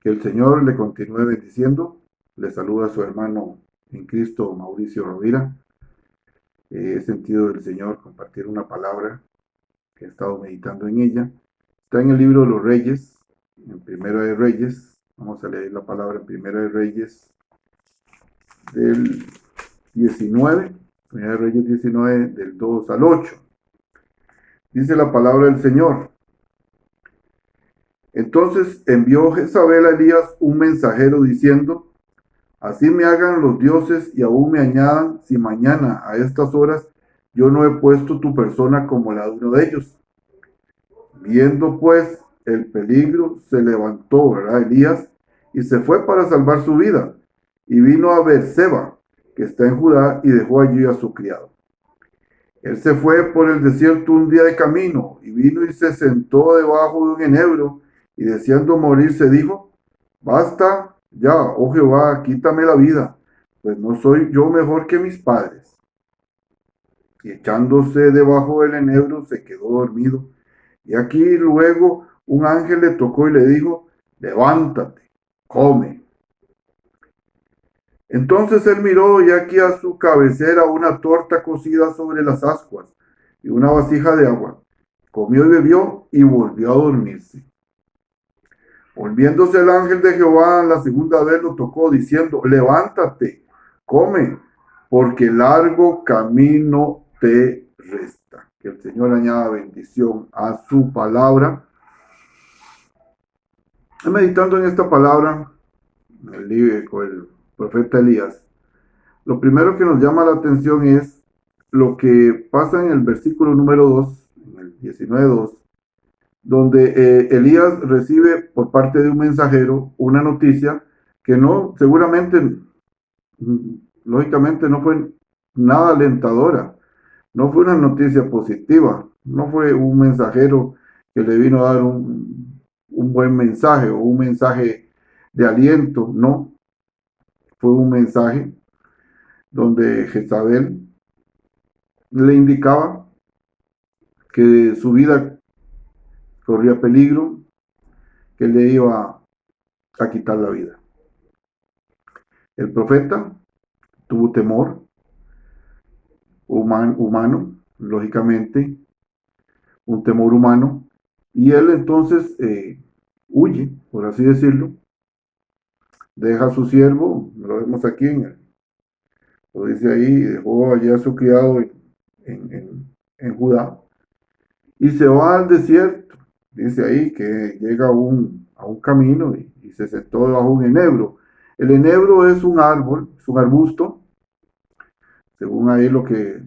Que el Señor le continúe bendiciendo. Le saluda a su hermano en Cristo, Mauricio Rovira. He sentido del Señor compartir una palabra que he estado meditando en ella. Está en el libro de los Reyes, en Primera de Reyes. Vamos a leer la palabra en Primera de Reyes del 19. Primera de Reyes 19, del 2 al 8. Dice la palabra del Señor. Entonces envió Jezabel a Elías un mensajero diciendo: así me hagan los dioses y aún me añadan, si mañana a estas horas yo no he puesto tu persona como la de uno de ellos. Viendo pues el peligro, se levantó, ¿verdad?, Elías, y se fue para salvar su vida, y vino a Beerseba, que está en Judá, y dejó allí a su criado. Él se fue por el desierto un día de camino, y vino y se sentó debajo de un enebro, y deseando morir se dijo: basta ya, oh Jehová, quítame la vida, pues no soy yo mejor que mis padres. Y echándose debajo del enebro se quedó dormido. Y aquí luego un ángel le tocó y le dijo: levántate, come. Entonces él miró, y aquí a su cabecera una torta cocida sobre las ascuas y una vasija de agua. Comió y bebió y volvió a dormirse. Volviéndose el ángel de Jehová la segunda vez lo tocó, diciendo: levántate, come, porque largo camino te resta. Que el Señor añada bendición a su palabra. Meditando en esta palabra, el libro con el profeta Elías, lo primero que nos llama la atención es lo que pasa en el versículo número 2, en el 19:2, donde Elías recibe por parte de un mensajero una noticia que no, seguramente, lógicamente no fue nada alentadora, no fue una noticia positiva, no fue un mensajero que le vino a dar un buen mensaje o un mensaje de aliento, no, fue un mensaje donde Jezabel le indicaba que su vida corría peligro, que le iba a quitar la vida. El profeta tuvo temor humano, lógicamente, un temor humano, y él entonces huye, por así decirlo, deja a su siervo, lo vemos aquí, lo dice ahí, dejó allá a su criado en Judá, y se va al desierto. Dice ahí que llega a un camino y se sentó debajo de un enebro. El enebro es un árbol, es un arbusto, según ahí lo que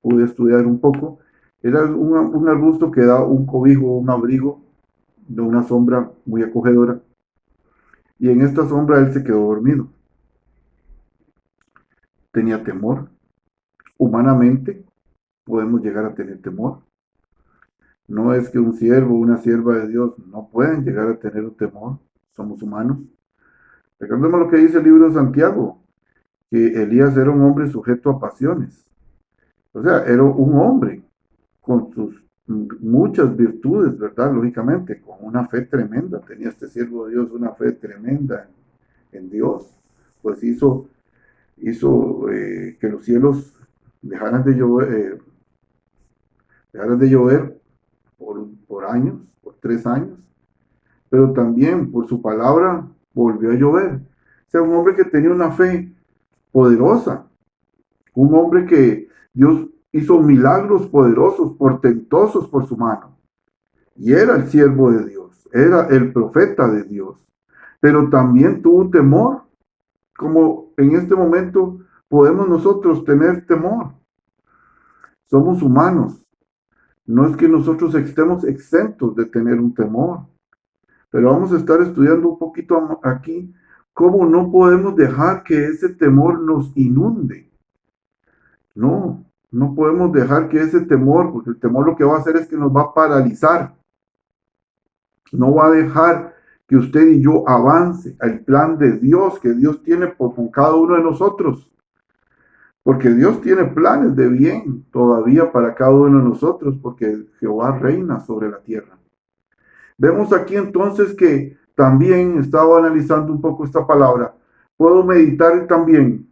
pude estudiar un poco. Era un arbusto que da un cobijo, un abrigo, de una sombra muy acogedora. Y en esta sombra él se quedó dormido. Tenía temor. Humanamente podemos llegar a tener temor. No es que un siervo o una sierva de Dios no pueden llegar a tener un temor. Somos humanos. Recordemos lo que dice el libro de Santiago, que Elías era un hombre sujeto a pasiones. O sea, era un hombre con sus muchas virtudes, ¿verdad? Lógicamente, con una fe tremenda. Tenía este siervo de Dios una fe tremenda en Dios. Pues hizo que los cielos dejaran de llover por años, por 3 años, pero también por su palabra volvió a llover. O sea, un hombre que tenía una fe poderosa, un hombre que Dios hizo milagros poderosos, portentosos por su mano. Y era el siervo de Dios, era el profeta de Dios, pero también tuvo temor, como en este momento podemos nosotros tener temor. Somos humanos. No es que nosotros estemos exentos de tener un temor, pero vamos a estar estudiando un poquito aquí cómo no podemos dejar que ese temor nos inunde. No podemos dejar que ese temor, porque el temor lo que va a hacer es que nos va a paralizar. No va a dejar que usted y yo avance al plan de Dios que Dios tiene con cada uno de nosotros. Porque Dios tiene planes de bien todavía para cada uno de nosotros, porque Jehová reina sobre la tierra. Vemos aquí entonces que también estaba analizando un poco esta palabra, puedo meditar también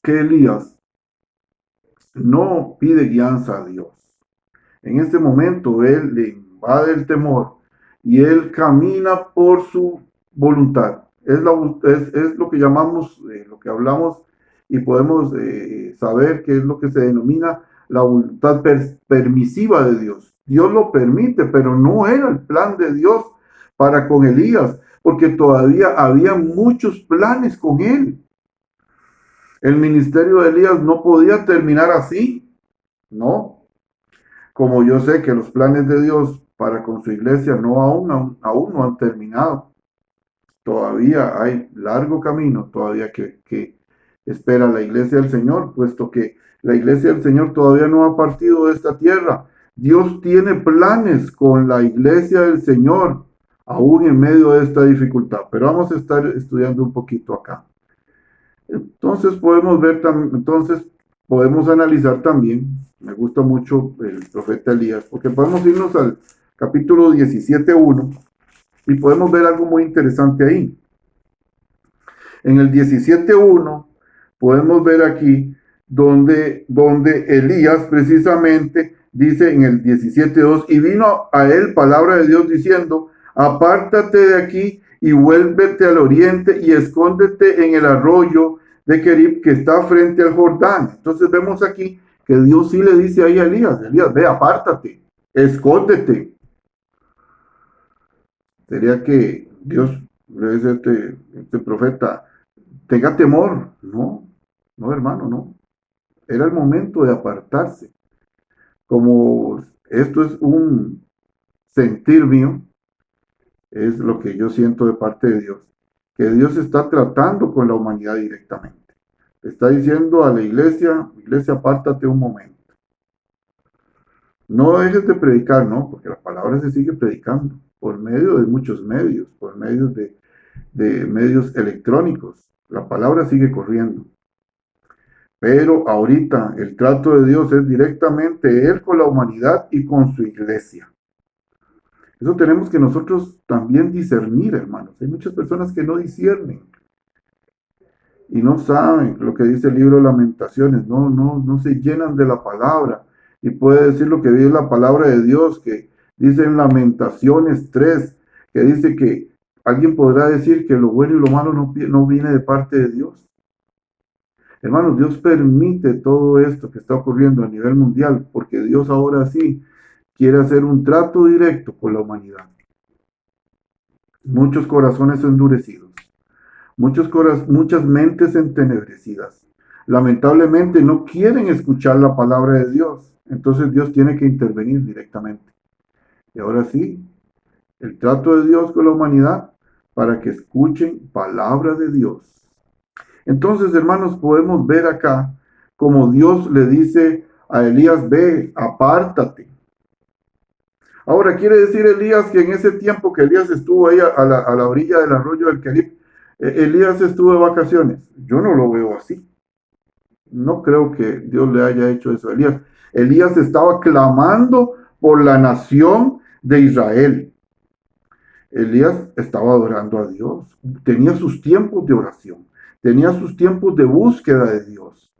que Elías no pide guianza a Dios. En este momento él le invade el temor y él camina por su voluntad. Es lo que llamamos, lo que hablamos y podemos saber que es lo que se denomina la voluntad permisiva de Dios. Dios lo permite, pero no era el plan de Dios para con Elías, porque todavía había muchos planes con él. El ministerio de Elías no podía terminar así, ¿no? Como yo sé que los planes de Dios para con su iglesia aún no han terminado. Todavía hay largo camino, todavía que espera la iglesia del Señor, puesto que la iglesia del Señor todavía no ha partido de esta tierra. Dios tiene planes con la iglesia del Señor, aún en medio de esta dificultad. Pero vamos a estar estudiando un poquito acá. Entonces podemos analizar también, me gusta mucho el profeta Elías, porque podemos irnos al capítulo 17:1 y podemos ver algo muy interesante ahí. En el 17:1 podemos ver aquí donde Elías precisamente dice en el 17:2, y vino a él palabra de Dios diciendo, apártate de aquí y vuélvete al oriente y escóndete en el arroyo de Kerib que está frente al Jordán. Entonces vemos aquí que Dios sí le dice ahí a Elías, ve, apártate, escóndete. Sería que Dios le dice a este profeta, tenga temor. No, hermano, no. Era el momento de apartarse. Como esto es un sentir mío, es lo que yo siento de parte de Dios, que Dios está tratando con la humanidad directamente. Está diciendo a la iglesia, apártate un momento. No dejes de predicar, ¿no? Porque la palabra se sigue predicando por medio de muchos medios, por medio de medios electrónicos. La palabra sigue corriendo. Pero ahorita el trato de Dios es directamente Él con la humanidad y con su iglesia. Eso tenemos que nosotros también discernir, hermanos. Hay muchas personas que no disciernen y no saben lo que dice el libro de Lamentaciones. No se llenan de la palabra. Y puede decir lo que dice la palabra de Dios, que dice en Lamentaciones 3, que dice que alguien podrá decir que lo bueno y lo malo no viene de parte de Dios. Hermanos, Dios permite todo esto que está ocurriendo a nivel mundial, porque Dios ahora sí quiere hacer un trato directo con la humanidad. Muchos corazones endurecidos, muchas mentes entenebrecidas, lamentablemente no quieren escuchar la palabra de Dios. Entonces Dios tiene que intervenir directamente. Y ahora sí, el trato de Dios con la humanidad para que escuchen palabra de Dios. Entonces, hermanos, podemos ver acá como Dios le dice a Elías, ve, apártate. Ahora, quiere decir Elías que en ese tiempo que Elías estuvo ahí a la orilla del arroyo del Kerib, Elías estuvo de vacaciones. Yo no lo veo así. No creo que Dios le haya hecho eso a Elías. Elías estaba clamando por la nación de Israel. Elías estaba adorando a Dios. Tenía sus tiempos de oración. Tenía sus tiempos de búsqueda de Dios.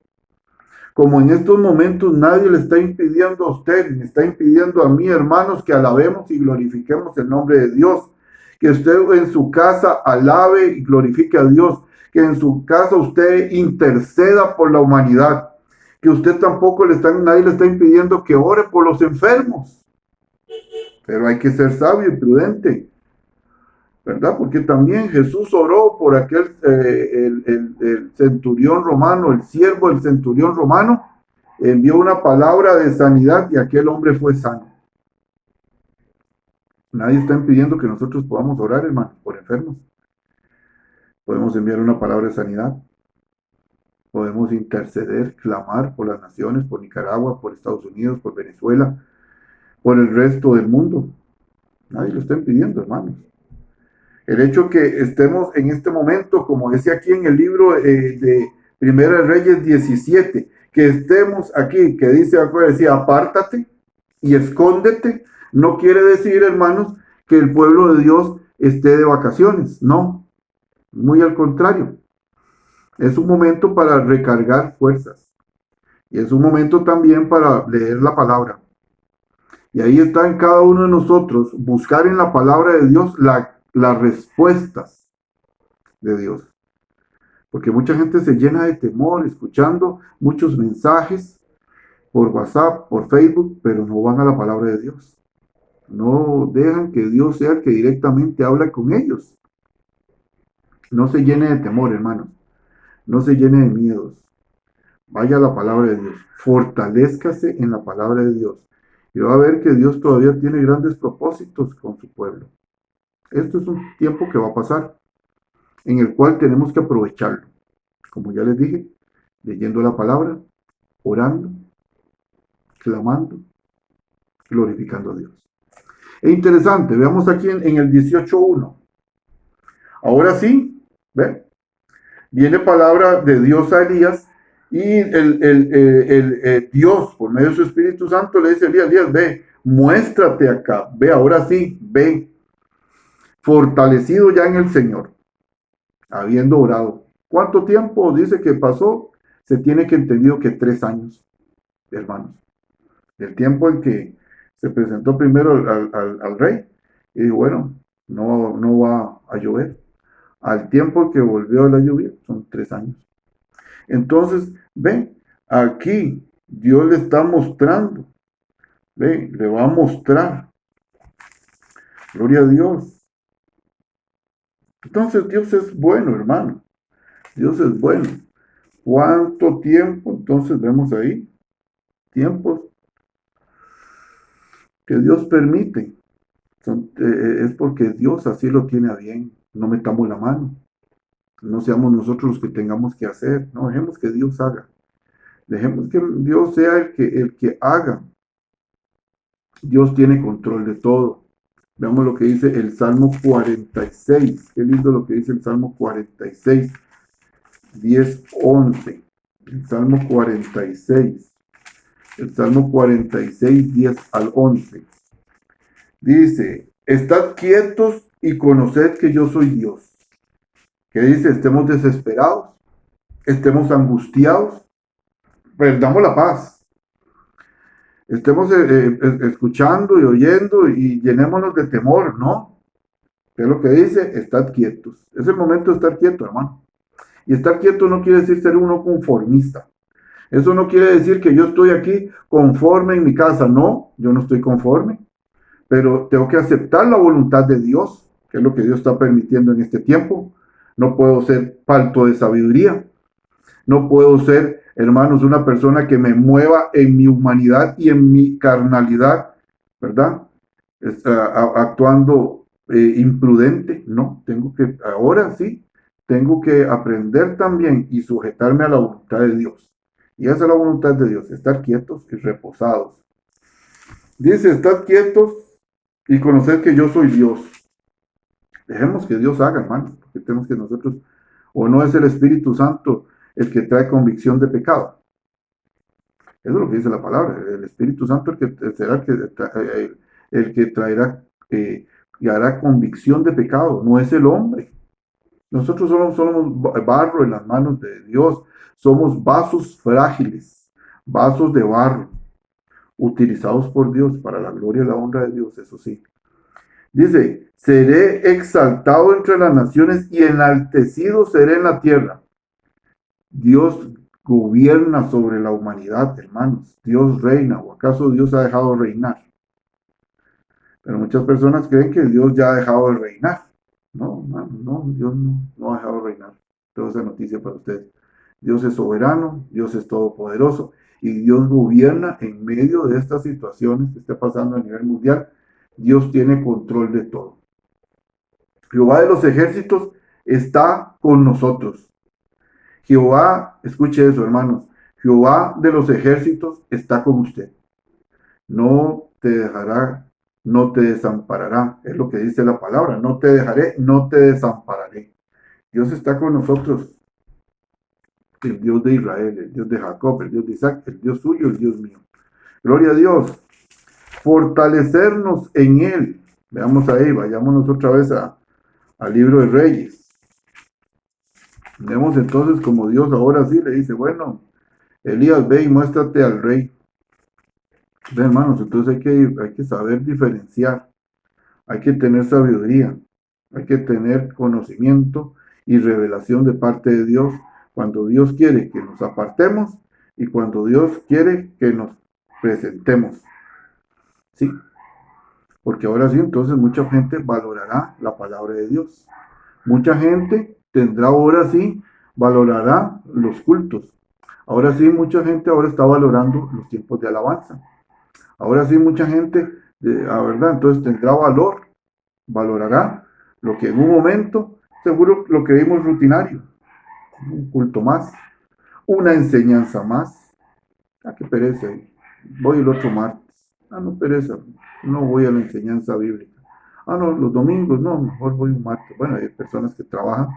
Como en estos momentos nadie le está impidiendo a usted, me está impidiendo a mí, hermanos, que alabemos y glorifiquemos el nombre de Dios. Que usted en su casa alabe y glorifique a Dios. Que en su casa usted interceda por la humanidad. Que usted tampoco nadie le está impidiendo que ore por los enfermos. Pero hay que ser sabio y prudente, ¿verdad? Porque también Jesús oró por aquel, el centurión romano, el siervo del centurión romano, envió una palabra de sanidad y aquel hombre fue sano. Nadie está impidiendo que nosotros podamos orar, hermanos, por enfermos. Podemos enviar una palabra de sanidad. Podemos interceder, clamar por las naciones, por Nicaragua, por Estados Unidos, por Venezuela, por el resto del mundo. Nadie lo está impidiendo, hermanos. El hecho que estemos en este momento, como decía aquí en el libro de Primera de Reyes 17, que estemos aquí, que decía, apártate y escóndete, no quiere decir, hermanos, que el pueblo de Dios esté de vacaciones, no, muy al contrario. Es un momento para recargar fuerzas y es un momento también para leer la palabra. Y ahí está en cada uno de nosotros buscar en la palabra de Dios las respuestas de Dios. Porque mucha gente se llena de temor escuchando muchos mensajes por WhatsApp, por Facebook, pero no van a la palabra de Dios. No dejan que Dios sea el que directamente habla con ellos. No se llene de temor, hermanos. No se llene de miedos. Vaya a la palabra de Dios. Fortalézcase en la palabra de Dios. Y va a ver que Dios todavía tiene grandes propósitos con su pueblo. Esto es un tiempo que va a pasar, en el cual tenemos que aprovecharlo. Como ya les dije, leyendo la palabra, orando, clamando, glorificando a Dios. Es interesante, veamos aquí en el 18.1. Ahora sí, ¿ve? Viene palabra de Dios a Elías y Dios, por medio de su Espíritu Santo, le dice a Elías, ve, muéstrate acá, ve, ahora sí, ve, fortalecido ya en el Señor, habiendo orado. ¿Cuánto tiempo dice que pasó? Se tiene que entendido que 3 años, hermanos. El tiempo en que se presentó primero al rey y dijo, bueno, no va a llover. Al tiempo que volvió la lluvia, son 3 años. Entonces, ven, aquí Dios le está mostrando, ven, le va a mostrar. Gloria a Dios. Entonces Dios es bueno, hermano. Dios es bueno. ¿Cuánto tiempo? Entonces vemos ahí tiempos que Dios permite. Es porque Dios así lo tiene a bien. No metamos la mano. No seamos nosotros los que tengamos que hacer. No, dejemos que Dios haga. Dejemos que Dios sea el que haga. Dios tiene control de todo. Veamos lo que dice el Salmo 46. Qué lindo lo que dice el Salmo 46, 10, 11. El Salmo 46. El Salmo 46, 10 al 11. Dice, estad quietos y conoced que yo soy Dios. ¿Qué dice? Estemos desesperados, estemos angustiados, perdamos la paz. Estemos escuchando y oyendo y llenémonos de temor, ¿no? ¿Qué es lo que dice? Estad quietos. Es el momento de estar quieto, hermano. Y estar quieto no quiere decir ser uno conformista. Eso no quiere decir que yo estoy aquí conforme en mi casa. No, yo no estoy conforme. Pero tengo que aceptar la voluntad de Dios, que es lo que Dios está permitiendo en este tiempo. No puedo ser falto de sabiduría. No puedo ser, hermanos, una persona que me mueva en mi humanidad y en mi carnalidad, ¿verdad? Actuando imprudente. No, tengo que, ahora sí, tengo que aprender también y sujetarme a la voluntad de Dios. Y esa es la voluntad de Dios, estar quietos y reposados. Dice, estad quietos y conoced que yo soy Dios. Dejemos que Dios haga, hermano, porque tenemos que nosotros, o no es el Espíritu Santo el que trae convicción de pecado. Eso es lo que dice la palabra. El Espíritu Santo será el que traerá y hará convicción de pecado. No es el hombre. Nosotros somos barro en las manos de Dios. Somos vasos frágiles, vasos de barro, utilizados por Dios para la gloria y la honra de Dios, eso sí. Dice, seré exaltado entre las naciones y enaltecido seré en la tierra. Dios gobierna sobre la humanidad, hermanos. Dios reina, o acaso Dios ha dejado de reinar. Pero muchas personas creen que Dios ya ha dejado de reinar. No, Dios no ha dejado de reinar. Toda esa noticia para ustedes. Dios es soberano, Dios es todopoderoso y Dios gobierna en medio de estas situaciones que está pasando a nivel mundial. Dios tiene control de todo. Jehová de los ejércitos está con nosotros. Jehová, escuche eso, hermanos, Jehová de los ejércitos está con usted. No te dejará, no te desamparará. Es lo que dice la palabra. No te dejaré, no te desampararé. Dios está con nosotros. El Dios de Israel, el Dios de Jacob, el Dios de Isaac, el Dios suyo, el Dios mío. Gloria a Dios. Fortalecernos en Él. Veamos ahí, vayámonos otra vez a al libro de Reyes. Vemos entonces como Dios ahora sí le dice, bueno, Elías, ve y muéstrate al rey. Ve, hermanos, entonces hay que saber diferenciar, hay que tener sabiduría, hay que tener conocimiento y revelación de parte de Dios cuando Dios quiere que nos apartemos y cuando Dios quiere que nos presentemos. ¿Sí? Porque ahora sí, entonces mucha gente valorará la palabra de Dios. Mucha gente tendrá ahora sí, valorará los cultos. Ahora sí, mucha gente ahora está valorando los tiempos de alabanza. Ahora sí, mucha gente, la verdad, entonces tendrá valor, valorará lo que en un momento, seguro lo que vimos rutinario, un culto más, una enseñanza más. Ah, qué pereza, voy el otro martes. Ah, no, pereza, no voy a la enseñanza bíblica. Ah, no, los domingos, no, mejor voy un martes. Bueno, hay personas que trabajan,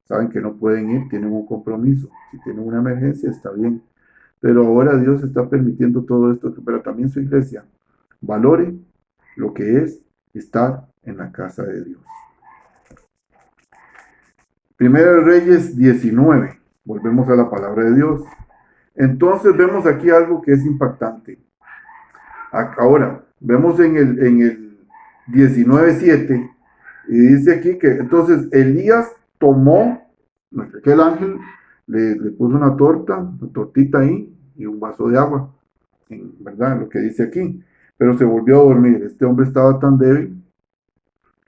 saben que no pueden ir, tienen un compromiso. Si tienen una emergencia, está bien. Pero ahora Dios está permitiendo todo esto, pero también su iglesia valore lo que es estar en la casa de Dios. Primera de Reyes 19. Volvemos a la palabra de Dios. Entonces vemos aquí algo que es impactante. Ahora, vemos en el 19:7 y dice aquí que entonces Elías tomó, aquel ángel le puso una tortita ahí y un vaso de agua, ¿verdad? Lo que dice aquí. Pero se volvió a dormir. Este hombre estaba tan débil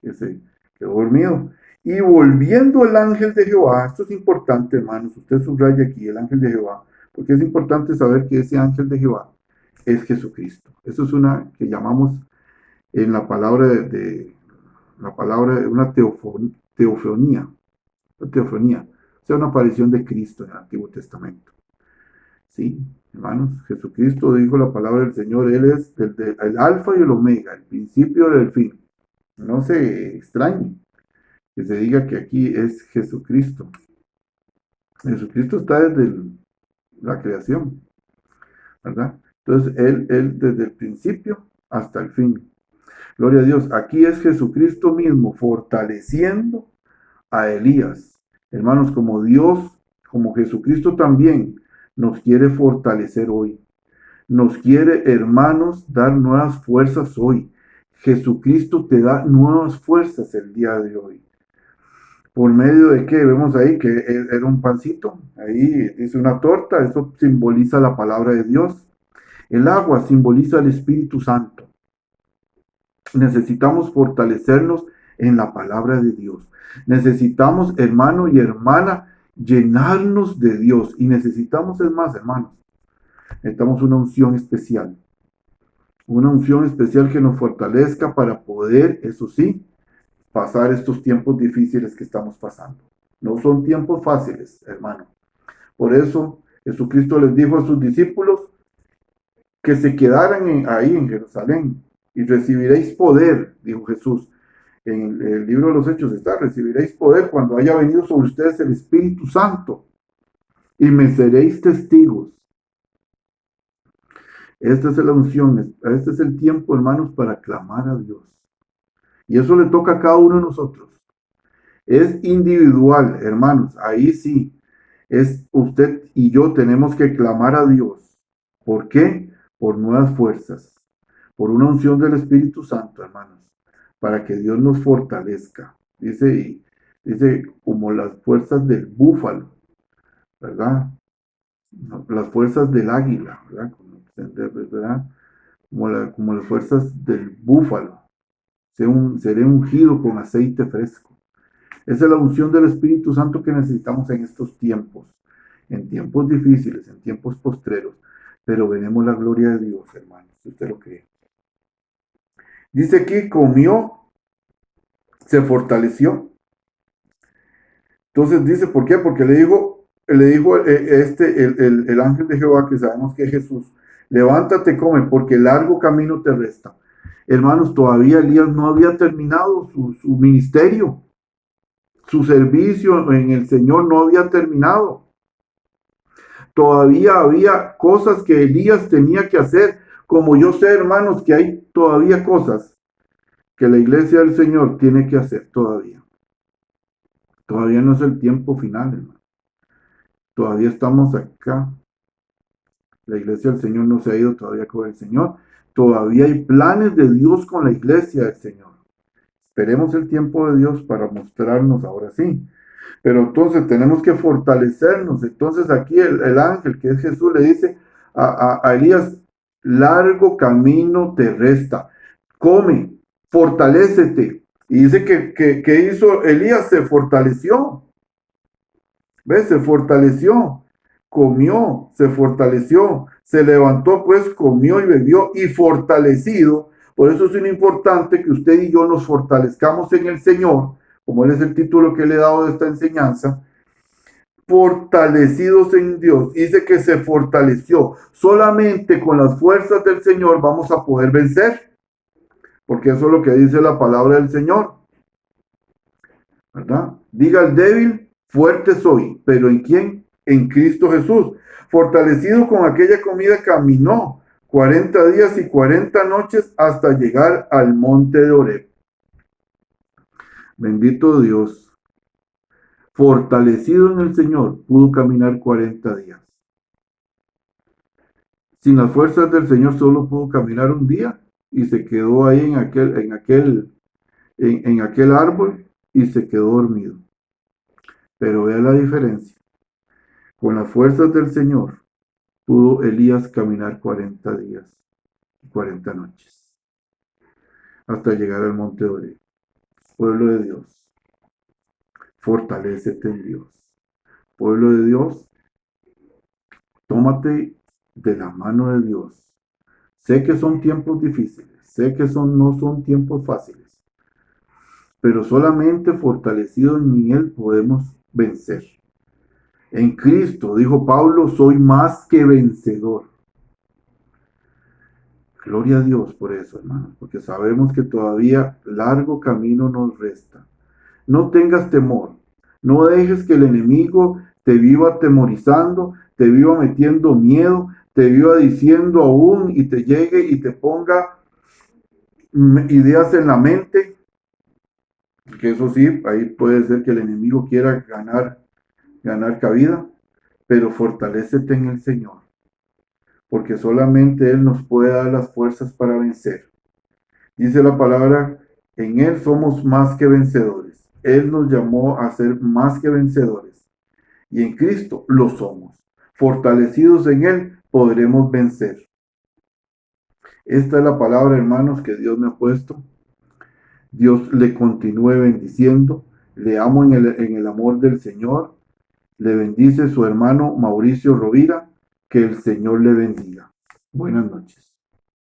que se quedó dormido. Y volviendo el ángel de Jehová, esto es importante, hermanos, usted subraya aquí el ángel de Jehová, porque es importante saber que ese ángel de Jehová es Jesucristo. Eso es una que llamamos en la palabra la palabra una teofonía, o sea, una aparición de Cristo en el Antiguo Testamento. Sí, hermanos, Jesucristo dijo la palabra del Señor, Él es el alfa y el omega, el principio y el fin. No se extrañe que se diga que aquí es Jesucristo. Jesucristo está desde la creación, ¿verdad? Entonces, él desde el principio hasta el fin. Gloria a Dios. Aquí es Jesucristo mismo fortaleciendo a Elías. Hermanos, como Dios, como Jesucristo también nos quiere fortalecer hoy. Nos quiere, hermanos, dar nuevas fuerzas hoy. Jesucristo te da nuevas fuerzas el día de hoy. ¿Por medio de qué? Vemos ahí que era un pancito, ahí dice una torta, eso simboliza la palabra de Dios. El agua simboliza el Espíritu Santo. Necesitamos fortalecernos en la palabra de Dios. Necesitamos, hermano y hermana, llenarnos de Dios. Y necesitamos, es más, hermanos, necesitamos una unción especial. Una unción especial que nos fortalezca para poder, eso sí, pasar estos tiempos difíciles que estamos pasando. No son tiempos fáciles, hermano. Por eso Jesucristo les dijo a sus discípulos que se quedaran ahí en Jerusalén y recibiréis poder, dijo Jesús. En el libro de los Hechos está, recibiréis poder cuando haya venido sobre ustedes el Espíritu Santo y me seréis testigos. Esta es la unción, este es el tiempo, hermanos, para clamar a Dios. Y eso le toca a cada uno de nosotros. Es individual, hermanos, ahí sí. Es usted y yo tenemos que clamar a Dios. ¿Por qué? Por nuevas fuerzas, por una unción del Espíritu Santo, hermanos, para que Dios nos fortalezca. Dice como las fuerzas del búfalo, ¿verdad? Las fuerzas del águila, ¿verdad? Como las fuerzas del búfalo. Seré ungido con aceite fresco. Esa es la unción del Espíritu Santo que necesitamos en estos tiempos, en tiempos difíciles, en tiempos postreros, pero veremos la gloria de Dios, hermanos, si usted lo cree. Dice aquí, comió, se fortaleció. Entonces dice, ¿por qué? Porque le dijo el ángel de Jehová, que sabemos que es Jesús, levántate, come, porque largo camino te resta. Hermanos, todavía Elías no había terminado su ministerio. Su servicio en el Señor no había terminado. Todavía había cosas que Elías tenía que hacer. Como yo sé, hermanos, que hay todavía cosas que la iglesia del Señor tiene que hacer todavía. Todavía no es el tiempo final, hermano. Todavía estamos acá. La iglesia del Señor no se ha ido todavía con el Señor. Todavía hay planes de Dios con la iglesia del Señor. Esperemos el tiempo de Dios para mostrarnos ahora sí. Pero entonces tenemos que fortalecernos. Entonces aquí el ángel, que es Jesús, le dice a Elías, largo camino te resta. Come, fortalécete. Y dice que hizo Elías, se fortaleció. ¿Ves? Se fortaleció, comió, se fortaleció, se levantó, pues comió y bebió y fortalecido. Por eso es importante que usted y yo nos fortalezcamos en el Señor, como él es el título que le he dado de esta enseñanza, fortalecidos en Dios. Dice que se fortaleció. Solamente con las fuerzas del Señor vamos a poder vencer, porque eso es lo que dice la palabra del Señor, ¿verdad? Diga el débil, fuerte soy, pero ¿en quién? En Cristo Jesús. Fortalecido con aquella comida caminó 40 días y 40 noches hasta llegar al monte de Oreb. Bendito Dios. Fortalecido en el Señor, pudo caminar 40 días. Sin las fuerzas del Señor solo pudo caminar un día y se quedó ahí en aquel árbol y se quedó dormido. Pero vea la diferencia. Con las fuerzas del Señor pudo Elías caminar 40 días y 40 noches hasta llegar al monte de Oreb. Pueblo de Dios, fortalécete en Dios. Pueblo de Dios, tómate de la mano de Dios. Sé que son tiempos difíciles, sé que no son tiempos fáciles, pero solamente fortalecidos en Él podemos vencer. En Cristo, dijo Pablo, soy más que vencedor. Gloria a Dios por eso, hermano, porque sabemos que todavía largo camino nos resta. No tengas temor, no dejes que el enemigo te viva atemorizando, te viva metiendo miedo, te viva diciendo aún y te llegue y te ponga ideas en la mente, que eso sí, ahí puede ser que el enemigo quiera ganar cabida, pero fortalécete en el Señor, porque solamente Él nos puede dar las fuerzas para vencer. Dice la palabra, en Él somos más que vencedores. Él nos llamó a ser más que vencedores. Y en Cristo lo somos. Fortalecidos en Él podremos vencer. Esta es la palabra, hermanos, que Dios me ha puesto. Dios le continúe bendiciendo. Le amo en el amor del Señor. Le bendice su hermano Mauricio Rovira. Que el Señor le bendiga. Buenas noches.